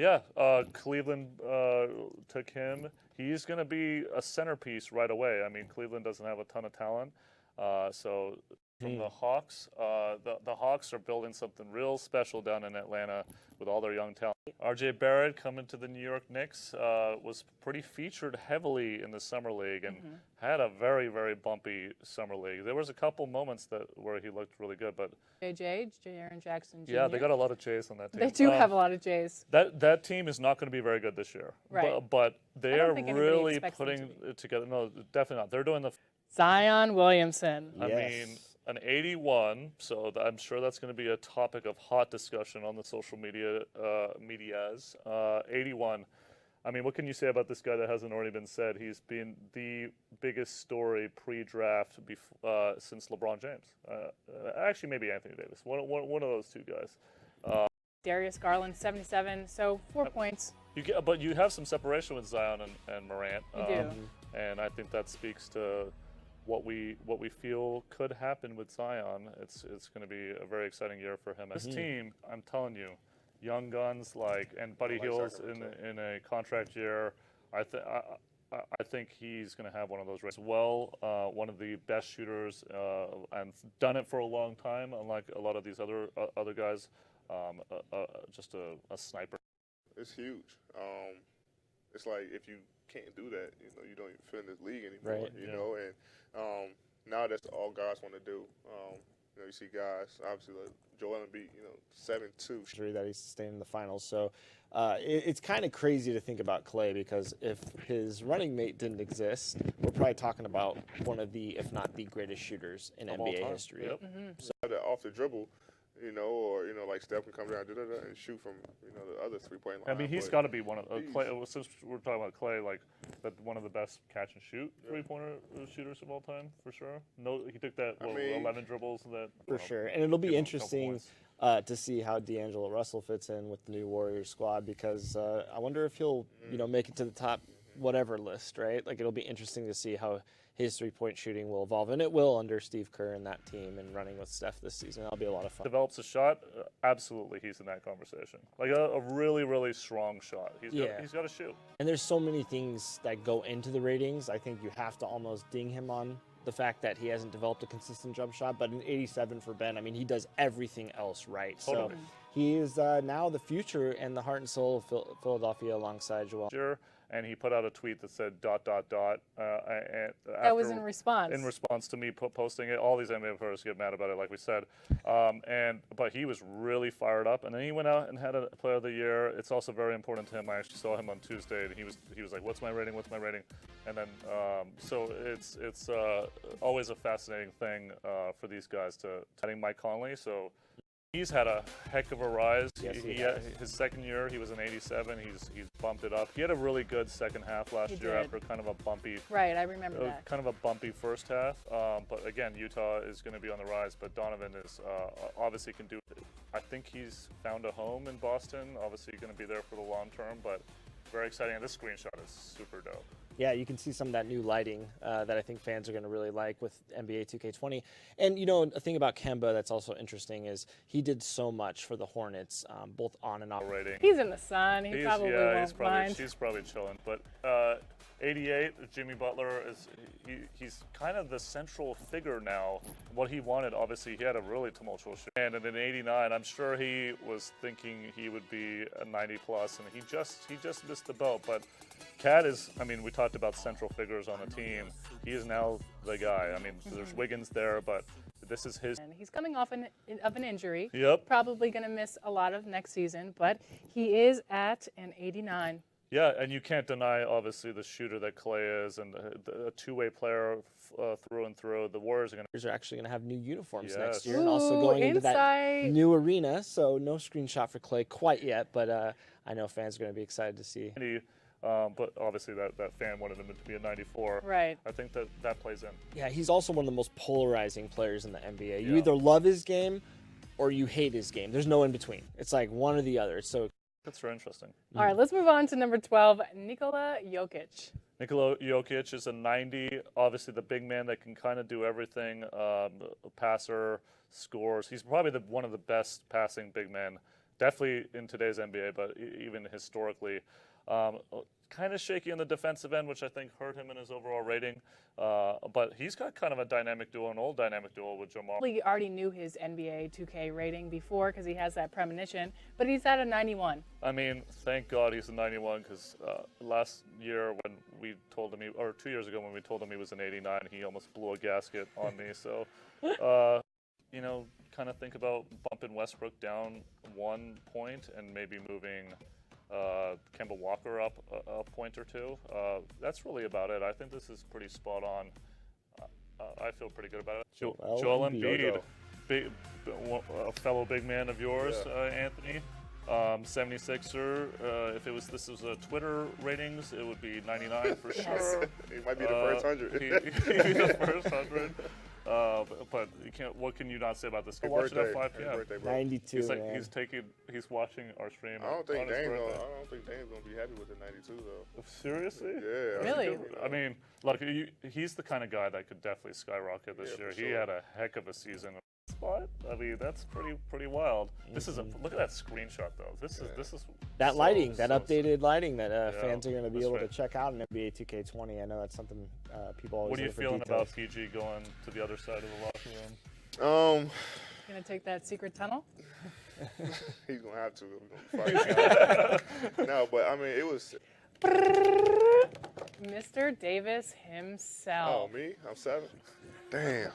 Yeah, Cleveland took him. He's going to be a centerpiece right away. I mean, Cleveland doesn't have a ton of talent. So from the Hawks, the Hawks are building something real special down in Atlanta with all their young talent. R.J. Barrett coming to the New York Knicks was pretty featured heavily in the summer league and had a very, very bumpy summer league. There was a couple moments where he looked really good, but Jaren Jackson Jr. Yeah, they got a lot of J's on that team. They do have a lot of J's. That team is not going to be very good this year. Right. But they are really putting it together. No, definitely not. They're doing the. Zion Williamson. I mean, an 81. So I'm sure that's going to be a topic of hot discussion on the social medias. 81. I mean, what can you say about this guy that hasn't already been said? He's been the biggest story pre-draft since LeBron James. Actually, maybe Anthony Davis. One of those two guys. Darius Garland, 77. So 4 points. But you have some separation with Zion and Morant. You do. And I think that speaks to what we feel could happen with Zion. It's going to be a very exciting year for him. As a team, I'm telling you, young guns and Buddy Hield's in a contract year. I think he's going to have one of those races. Well, one of the best shooters and done it for a long time, unlike a lot of these other guys. Just a sniper. It's huge. It's like if you can't do that, you don't even fit in this league anymore. Right. You know, and now that's all guys want to do. You see guys, obviously, like Joel Embiid, 7-2. That he sustained in the finals. So it's kind of crazy to think about Klay because if his running mate didn't exist, we're probably talking about one of the, if not the greatest shooters in NBA history. Yep. So off the dribble, or like Steph can come down and shoot from the other 3-point line. I mean, he's got to be one of Klay. Since we're talking about Klay, one of the best catch and shoot 3-pointer shooters of all time for sure. No, he took that 11 dribbles for sure, and it'll be interesting to see how D'Angelo Russell fits in with the new Warriors squad because I wonder if he'll make it to the top whatever list, right? Like it'll be interesting to see how his 3-point shooting will evolve, and it will under Steve Kerr and that team and running with Steph this season. That'll be a lot of fun. Develops a shot, absolutely he's in that conversation. Like a really, really strong shot. He's got to shoot. And there's so many things that go into the ratings. I think you have to almost ding him on the fact that he hasn't developed a consistent jump shot, but an 87 for Ben, I mean, he does everything else right. Totally. So he is now the future and the heart and soul of Philadelphia alongside Joel. Sure. And he put out a tweet that said ... That was in response. In response to me posting it. All these NBA players get mad about it, like we said. But he was really fired up. And then he went out and had a Player of the Year. It's also very important to him. I actually saw him on Tuesday, and he was like, "What's my rating? What's my rating?" And then so it's always a fascinating thing for these guys to adding Mike Conley. So. He's had a heck of a rise. Yes, his second year, he was an 87. He's bumped it up. He had a really good second half last year after kind of a bumpy. Right, I remember that. Kind of a bumpy first half. But again, Utah is going to be on the rise. But Donovan is obviously can do. I think he's found a home in Boston. Obviously, going to be there for the long term. But very exciting. And this screenshot is super dope. Yeah, you can see some of that new lighting that I think fans are going to really like with NBA 2K20. And, a thing about Kemba that's also interesting is he did so much for the Hornets, both on and off. He's in the sun. He probably won't mind. He's probably chilling. But 88, Jimmy Butler, he's kind of the central figure now. What he wanted, obviously, he had a really tumultuous shoot. And in an 89, I'm sure he was thinking he would be a 90-plus, and he just missed the boat. But Cat is, I mean, we talked about central figures on the team. He is now the guy. I mean, there's Wiggins there, but this is his. And he's coming off of an injury. Yep. Probably going to miss a lot of next season, but he is at an 89. Yeah, and you can't deny, obviously, the shooter that Klay is and a two-way player through and through. The Warriors are actually going to have new uniforms next year Ooh, and also going into that inside. new arena. So no screenshot for Klay quite yet, but I know fans are going to be excited to see. But obviously that fan wanted him to be a 94. Right. I think that plays in. Yeah, he's also one of the most polarizing players in the NBA. You either love his game or you hate his game. There's no in between. It's like one or the other. So that's very interesting. All right, let's move on to number 12, Nikola Jokic. Nikola Jokic is a 90, obviously the big man that can kind of do everything, passer, scores. He's probably one of the best passing big men definitely in today's NBA, but even historically. Kind of shaky in the defensive end, which I think hurt him in his overall rating. But he's got kind of a dynamic duo, an old dynamic duo with Jamal. We already knew his NBA 2K rating before because he has that premonition, but he's at a 91. I mean, thank God he's a 91 because last year when we told him, or 2 years ago when we told him he was an 89, he almost blew a gasket on me. So, you know, kind of think about bumping Westbrook down 1 point and maybe moving Kemba Walker up a point or two. That's really about it. I think this is pretty spot on. I feel pretty good about it. Joel Embiid, a fellow big man of yours, Anthony. 76er. If this was a Twitter ratings, it would be 99 for sure. He might be the first 100. He'd be the first 100. But you can't. What can you not say about this? Go watch it at 5 p.m. 92. He's watching our stream. I don't think Dame's gonna be happy with the 92 though. Seriously? Yeah. Really? I mean, look, he's the kind of guy that could definitely skyrocket this year. He had a heck of a season. Spot. I mean, that's pretty wild. This is look at that screenshot though. This is that lighting, that updated lighting that fans are going to be able to check out in NBA 2K20. I know that's something people always. What are you feeling about PG going to the other side of the locker room? Gonna take that secret tunnel? He's gonna have to. We're gonna fight. No, but I mean, it was. Mr. Davis himself. Oh, me? I'm 7. Damn.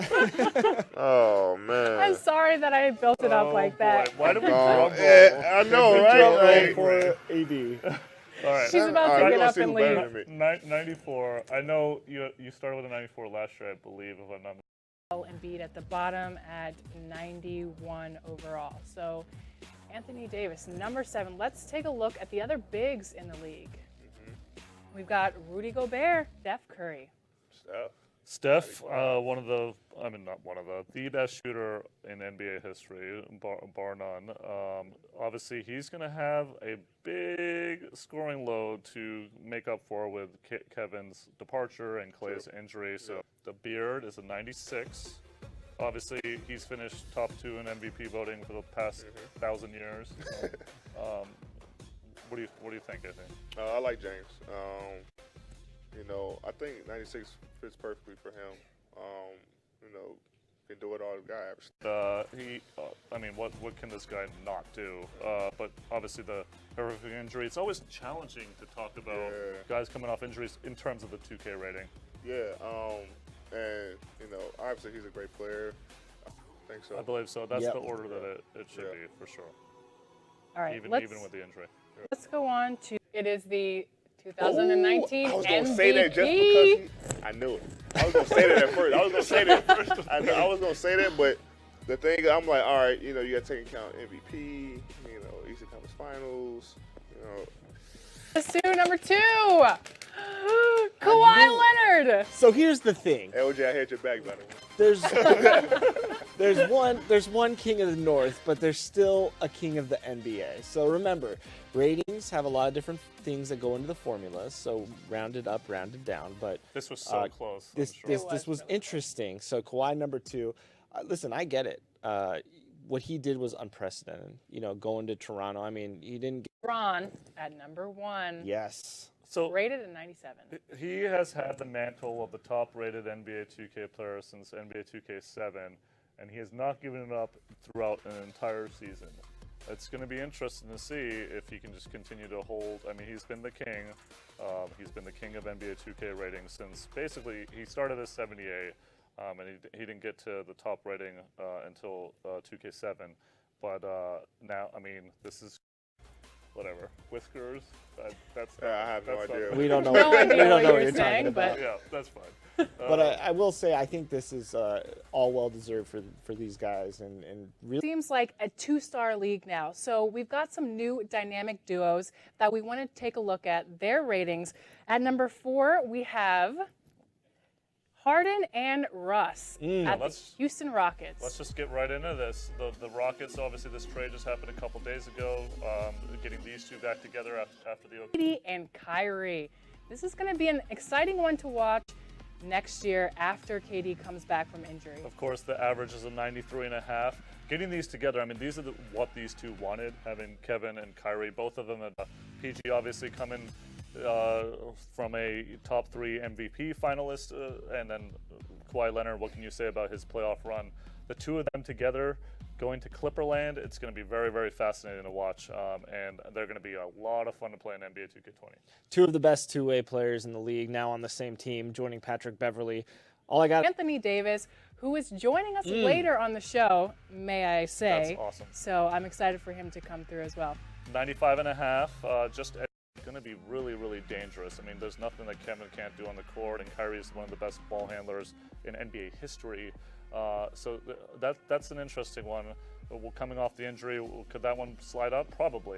Oh, man. I'm sorry that I built it up like that. Why did we grumble? I know, right? For AD. All right. She's about to get up and leave. 94. I know you started with a 94 last year, I believe, if I'm not mistaken. Embiid at the bottom at 91 overall. So Anthony Davis, number 7. Let's take a look at the other bigs in the league. We've got Rudy Gobert, Steph Curry. Steph, the best shooter in NBA history, bar none. Obviously, he's going to have a big scoring load to make up for with Kevin's departure and Clay's injury. So the beard is a 96. Obviously, he's finished top 2 in MVP voting for the past 1,000 years. What do you think, Anthony? I like James. You know, I think 96 fits perfectly for him. You know, can do it all. The guy. I mean, what can this guy not do? But obviously the horrific injury. It's always challenging to talk about guys coming off injuries in terms of the 2K rating. Yeah. And you know, obviously he's a great player. I think so. I believe so. That's the order that it should be for sure. All right. Even with the injury. Let's go on to the 2019 I was MVP. going to say that just because I knew it. I was going to say that at first. I was going to say that, but the thing, I'm like, all right, you know, you got to take into account MVP, you know, Eastern Conference Finals, you know. Let's do number 2. Kawhi Leonard. So here's the thing. LJ, I had your back, by the way. There's one king of the North, but there's still a king of the NBA. So remember, ratings have a lot of different things that go into the formula. So rounded up, rounded down. But this was so close. This was interesting. So Kawhi number 2. Listen, I get it. What he did was unprecedented. You know, going to Toronto. I mean, he didn't get Ron at number 1. Yes. So rated at 97. He has had the mantle of the top-rated NBA 2K player since NBA 2K7, and he has not given it up throughout an entire season. It's going to be interesting to see if he can just continue to hold. I mean, he's been the king. He's been the king of NBA 2K ratings since basically he started as 78, and he didn't get to the top rating until 2K7. But now, I mean, this is whatever. Whiskers. I have no idea. We don't know. No idea we don't what know what you're you're saying, talking about. but Yeah, that's fine. But I will say, I think this is all well deserved for these guys, and really seems like a 2-star league now. So we've got some new dynamic duos that we want to take a look at their ratings. At number 4, we have Harden and Russ at the Houston Rockets. Let's just get right into this. The Rockets, obviously, this trade just happened a couple days ago. Getting these two back together after the KD and Kyrie. This is going to be an exciting one to watch next year after KD comes back from injury. Of course, the average is a 93.5. getting these together, I mean, these are what these two wanted, having Kevin and Kyrie, both of them at PG obviously coming from a top 3 MVP finalist, and then Kawhi Leonard, what can you say about his playoff run? The two of them together going to Clipperland, it's going to be very, very fascinating to watch, and they're going to be a lot of fun to play in NBA 2K20. Two of the best two-way players in the league now on the same team, joining Patrick Beverley. All I got. Anthony Davis, who is joining us later on the show, may I say. That's awesome. So I'm excited for him to come through as well. 95.5, just going to be really, really dangerous. I mean, there's nothing that Kevin can't do on the court, and Kyrie is one of the best ball handlers in NBA history. So that's an interesting one. Coming off the injury, could that one slide up? Probably.